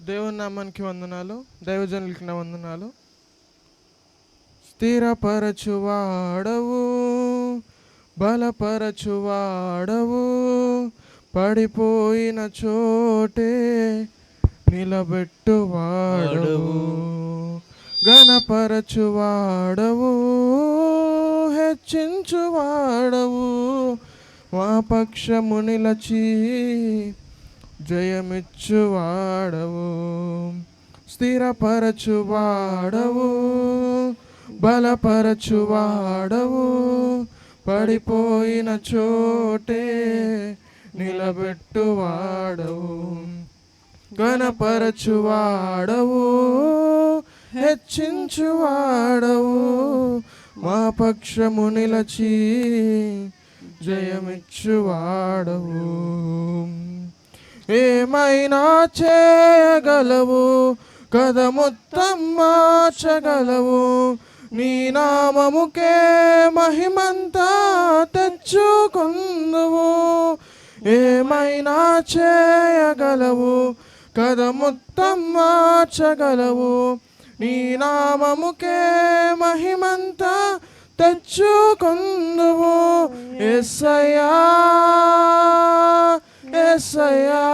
దేవుని నామానికి వందనాలు, దైవజనులకి నా వందనాలు. స్థిరపరచువాడవు, బలపరచువాడవు, పడిపోయిన చోటే నిలబెట్టువాడవు, ఘనపరచువాడవు, హెచ్చించువాడవు, మా పక్షము నిలచి జయమిచ్చువాడవు. స్థిరపరచువాడవు, బలపరచువాడవు, పడిపోయిన చోటే నిలబెట్టువాడవు, ఘనపరచువాడవు, హెచ్చించువాడవు, మా పక్షము నిలచి జయమిచ్చువాడవు. ఏమైనా చేయగలవు, కథ మొత్తం మార్చగలవు, నీ నామముకే మహిమంతా తెచ్చుకుందువు. ఏమైనా చేయగలవు, కథ మొత్తం మార్చగలవు, నీ నామముకే మహిమంతా తెచ్చుకుందువు. యేసయ్యా యేసయ్యా,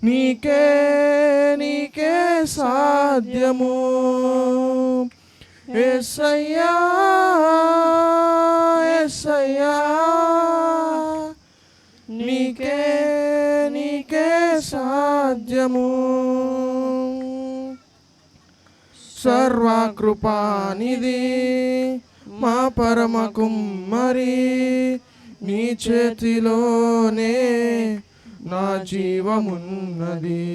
నీకే నీకే సాధ్యము. యేసయ్యా యేసయ్యా, నీకే నీకే సాధ్యము. సర్వకృపానిధి మా పరమ కుమ్మరి, నీ చేతిలోనే నా జీవమున్నది.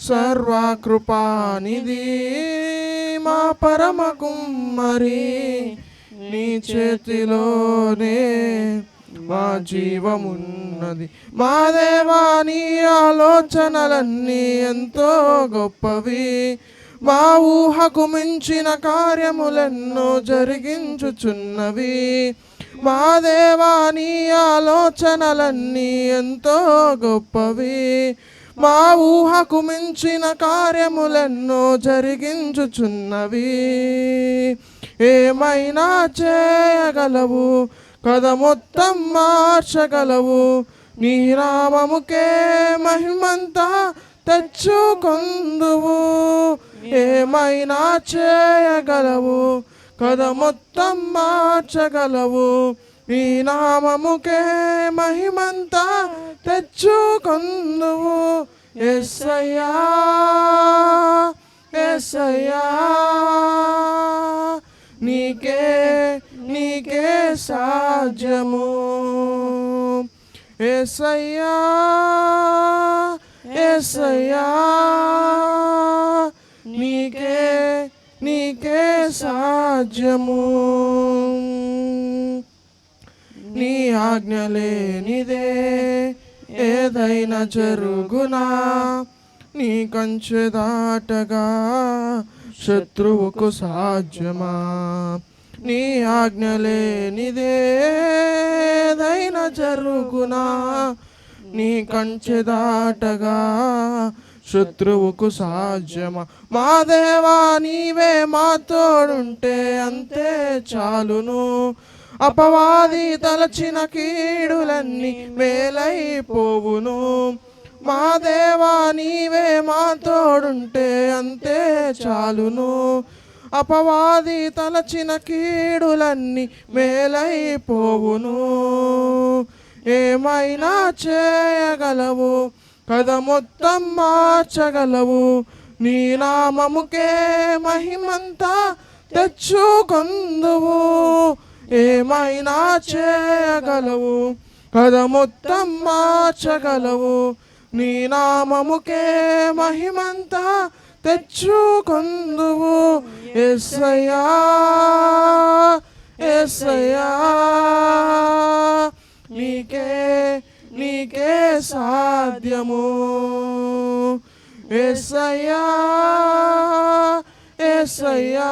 సర్వకృపానిధి మా పరమ కుమ్మరి, నీ చేతిలోనే మా జీవమున్నది. మా దేవా, నీ ఆలోచనలన్నీ ఎంతో గొప్పవి, మా ఊహకు మించిన కార్యములెన్నో జరిగించుచున్నవి. మా దేవా, నీ ఆలోచనలన్నీ ఎంతో గొప్పవి, మా ఊహకు మించిన కార్యములెన్నో జరిగించుచున్నవి. ఏమైనా చేయగలవు, కథ మొత్తం మార్చగలవు, నీ నామముకే మహిమంతా తెచ్చుకుందువు. ఏమైనా చేయగలవు, కథ మొత్తం మార్చగలవు, నీ నామముకే మహిమంతా తెచ్చుకుందువు. యేసయ్యా యేసయ్యా, నీకే నీకే సాధ్యము. యేసయ్యా యేసయ్యా, నీకే నీకే సాధ్యము. నీ ఆజ్ఞ లేనిదే ఏదైనా జరుగునా, నీ కంచె దాటగా శత్రువుకు సాధ్యమా. నీ ఆజ్ఞ లేనిదే ఏదైనా జరుగునా, నీ కంచె దాటగా శత్రువుకు సాధ్యమా. మా దేవా, నీవే మా తోడుంటే అంతే చాలును, అపవాది తలచిన కీడులన్నీ మేలైపోవును. మా దేవా, నీవే మా తోడుంటే అంతే చాలును, అపవాది తలచిన కీడులన్నీ మేలైపోవును. ఏమైనా చేయగలవు, కథ మొత్తం మార్చగలవు, నీ నామముకే మహిమంతా తెచ్చుకుందువు. ఏమైనా చేయగలవు, కథ మొత్తం మార్చగలవు, నీ నామముకే మహిమంతా తెచ్చుకుందువు. యేసయ్యా యేసయ్యా, నీకే నీకే సాధ్యము. యేసయ్యా యేసయ్యా,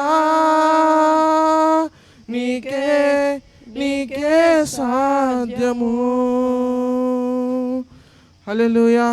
నీకే నీకే సాధ్యము. హల్లెలూయా.